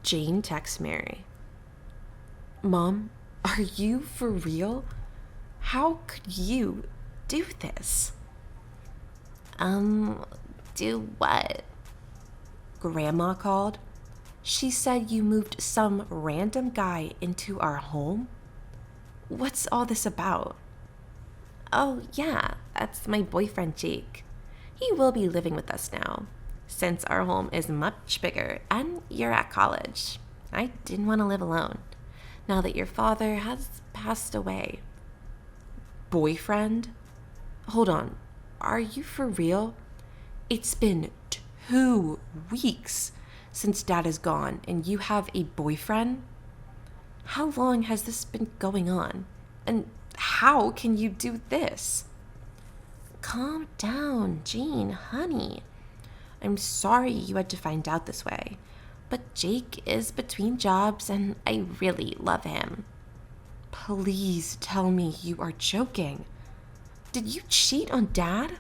Jane texts Mary. Mom, are you for real? How could you do this? Do what? Grandma called. She said you moved some random guy into our home. What's all this about? Oh, yeah, that's my boyfriend Jake. He will be living with us now, since our home is much bigger and you're at college. I didn't want to live alone, now that your father has passed away. Boyfriend? Hold on, are you for real? It's been 2 weeks since Dad is gone and you have a boyfriend? How long has this been going on? And how can you do this? Calm down, Jane, honey. I'm sorry you had to find out this way, but Jake is between jobs and I really love him. Please tell me you are joking. Did you cheat on Dad?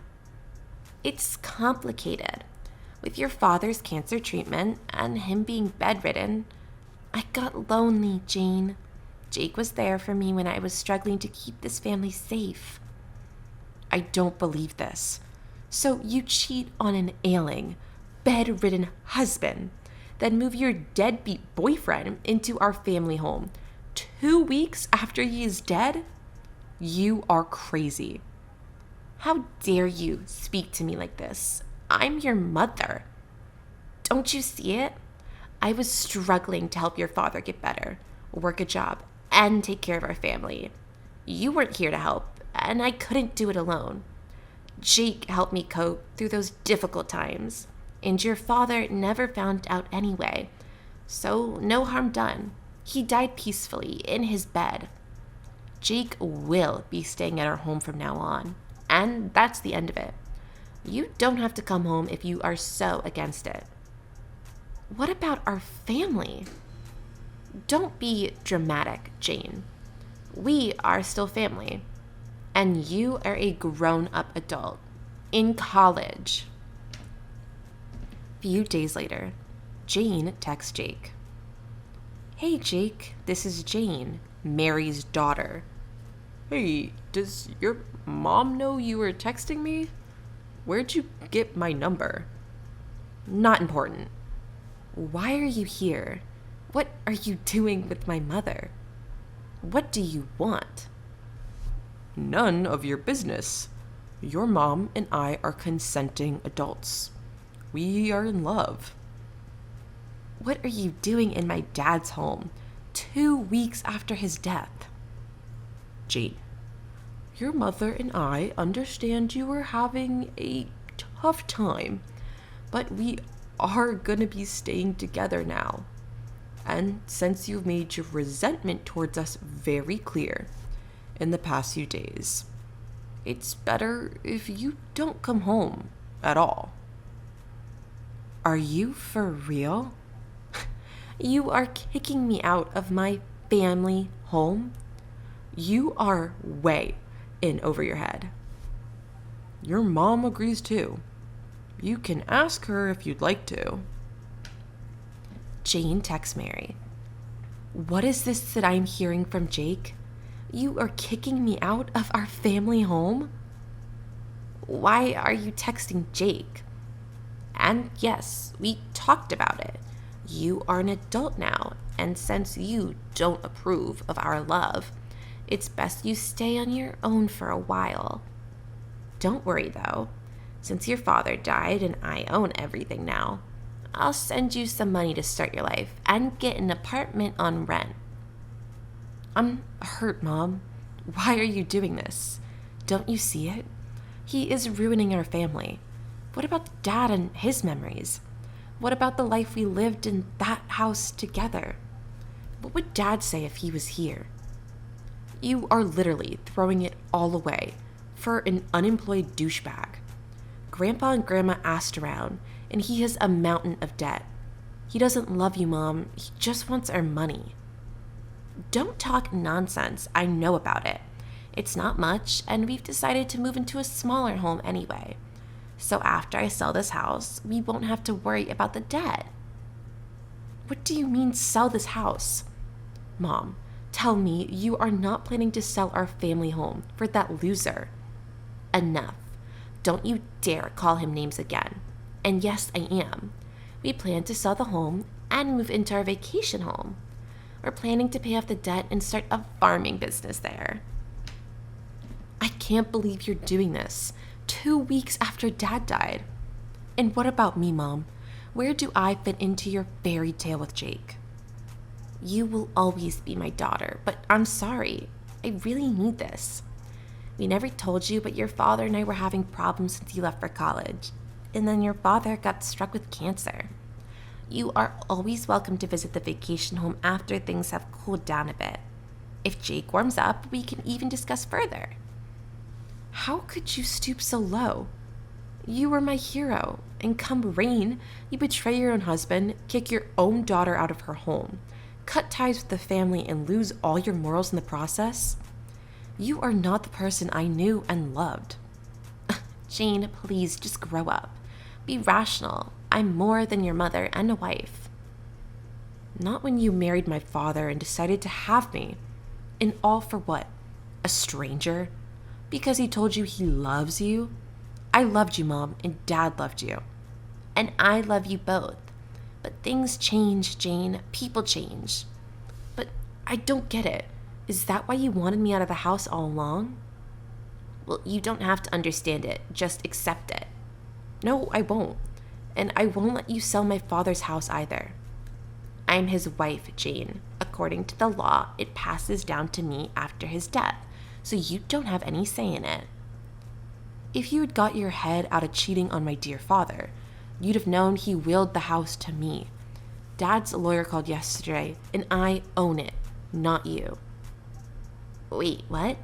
It's complicated. With your father's cancer treatment and him being bedridden, I got lonely, Jane. Jake was there for me when I was struggling to keep this family safe. I don't believe this. So you cheat on an ailing, bedridden husband, then move your deadbeat boyfriend into our family home 2 weeks after he is dead? You are crazy. How dare you speak to me like this? I'm your mother. Don't you see it? I was struggling to help your father get better, work a job, and take care of our family. You weren't here to help, and I couldn't do it alone. Jake helped me cope through those difficult times, and your father never found out anyway, so no harm done. He died peacefully in his bed. Jake will be staying at our home from now on, and that's the end of it. You don't have to come home if you are so against it. What about our family? Don't be dramatic, Jane. We are still family, and you are a grown-up adult in college. Few days later, Jane texts Jake. Hey Jake, this is Jane, Mary's daughter. Hey, does your mom know you were texting me? Where'd you get my number? Not important. Why are you here? What are you doing with my mother? What do you want? None of your business. Your mom and I are consenting adults. We are in love. What are you doing in my dad's home 2 weeks after his death? Jane, your mother and I understand you are having a tough time, but we are gonna be staying together now. And since you've made your resentment towards us very clear in the past few days, it's better if you don't come home at all. Are you for real? You are kicking me out of my family home? You are way in over your head. Your mom agrees too. You can ask her if you'd like to. Jane texts Mary. What is this that I'm hearing from Jake? You are kicking me out of our family home? Why are you texting Jake? And yes, we talked about it. You are an adult now, and since you don't approve of our love, it's best you stay on your own for a while. Don't worry though, since your father died and I own everything now, I'll send you some money to start your life and get an apartment on rent. I'm hurt, Mom. Why are you doing this? Don't you see it? He is ruining our family. What about Dad and his memories? What about the life we lived in that house together? What would Dad say if he was here? You are literally throwing it all away for an unemployed douchebag. Grandpa and Grandma asked around, and he has a mountain of debt. He doesn't love you, Mom. He just wants our money. Don't talk nonsense. I know about it. It's not much, and we've decided to move into a smaller home anyway. So after I sell this house, we won't have to worry about the debt. What do you mean sell this house? Mom, tell me you are not planning to sell our family home for that loser. Enough. Don't you dare call him names again. And yes, I am. We plan to sell the home and move into our vacation home. We're planning to pay off the debt and start a farming business there. I can't believe you're doing this 2 weeks after Dad died. And what about me, Mom? Where do I fit into your fairy tale with Jake? You will always be my daughter, but I'm sorry. I really need this. We never told you, but your father and I were having problems since you left for college. And then your father got struck with cancer. You are always welcome to visit the vacation home after things have cooled down a bit. If Jake warms up, we can even discuss further. How could you stoop so low? You were my hero, and come rain, you betray your own husband, kick your own daughter out of her home, cut ties with the family, and lose all your morals in the process? You are not the person I knew and loved. Jane, please just grow up. Be rational. I'm more than your mother and a wife. Not when you married my father and decided to have me. And all for what? A stranger? Because he told you he loves you? I loved you, Mom, and Dad loved you. And I love you both. But things change, Jane. People change. But I don't get it. Is that why you wanted me out of the house all along? Well, you don't have to understand it. Just accept it. No, I won't. And I won't let you sell my father's house either. I'm his wife, Jane. According to the law, it passes down to me after his death, so you don't have any say in it. If you had got your head out of cheating on my dear father, you'd have known he willed the house to me. Dad's lawyer called yesterday, and I own it, not you. Wait, what?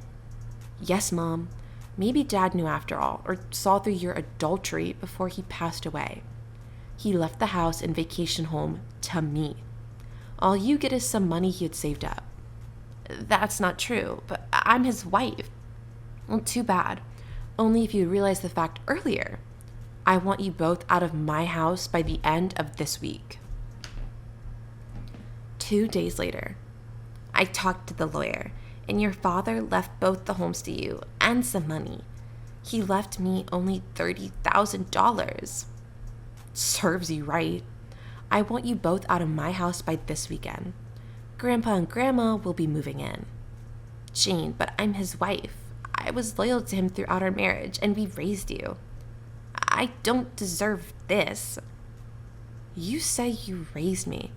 Yes, Mom. Maybe Dad knew after all, or saw through your adultery before he passed away. He left the house and vacation home to me. All you get is some money he had saved up. That's not true, but I'm his wife. Well, too bad. Only if you realized the fact earlier. I want you both out of my house by the end of this week. 2 days later, I talked to the lawyer, and your father left both the homes to you and some money. He left me only $30,000. Serves you right. I want you both out of my house by this weekend. Grandpa and Grandma will be moving in. Jane, but I'm his wife. I was loyal to him throughout our marriage, and we raised you. I don't deserve this. You say you raised me,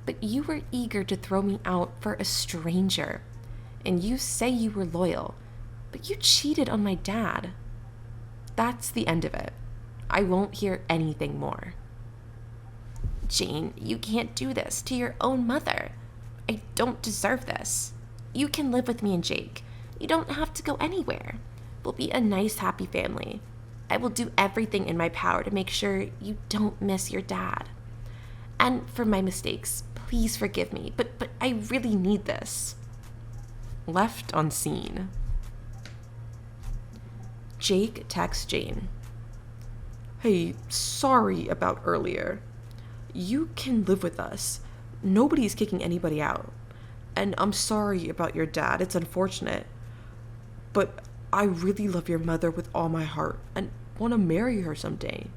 but you were eager to throw me out for a stranger. And you say you were loyal, but you cheated on my dad. That's the end of it. I won't hear anything more. Jane, you can't do this to your own mother. I don't deserve this. You can live with me and Jake. You don't have to go anywhere. We'll be a nice, happy family. I will do everything in my power to make sure you don't miss your dad. And for my mistakes, please forgive me, but I really need this. Left on scene. Jake texts Jane. Hey, sorry about earlier. You can live with us. Nobody's kicking anybody out. And I'm sorry about your dad. It's unfortunate. But I really love your mother with all my heart and want to marry her someday.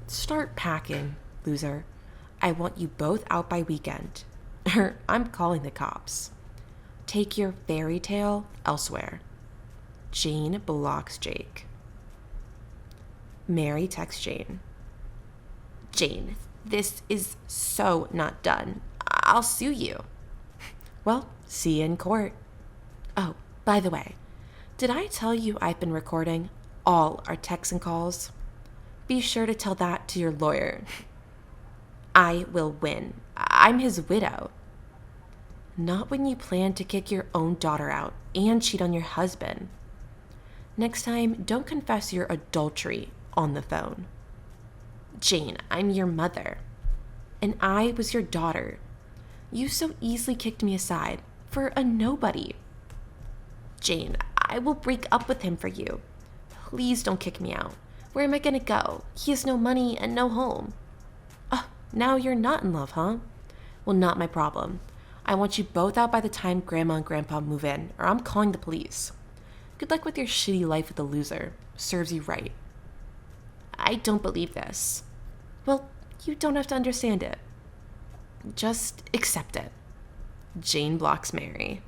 Start packing, loser. I want you both out by weekend. I'm calling the cops. Take your fairy tale elsewhere. Jane blocks Jake. Mary texts Jane. Jane, this is so not done. I'll sue you. Well, see you in court. Oh, by the way, did I tell you I've been recording all our texts and calls? Be sure to tell that to your lawyer. I will win. I'm his widow. Not when you plan to kick your own daughter out and cheat on your husband. Next time, don't confess your adultery on the phone. Jane, I'm your mother. And I was your daughter. You so easily kicked me aside for a nobody. Jane, I will break up with him for you. Please don't kick me out. Where am I going to go? He has no money and no home. Now you're not in love, huh? Well, not my problem. I want you both out by the time Grandma and Grandpa move in, or I'm calling the police. Good luck with your shitty life with a loser. Serves you right. I don't believe this. Well, you don't have to understand it. Just accept it. Jane blocks Mary.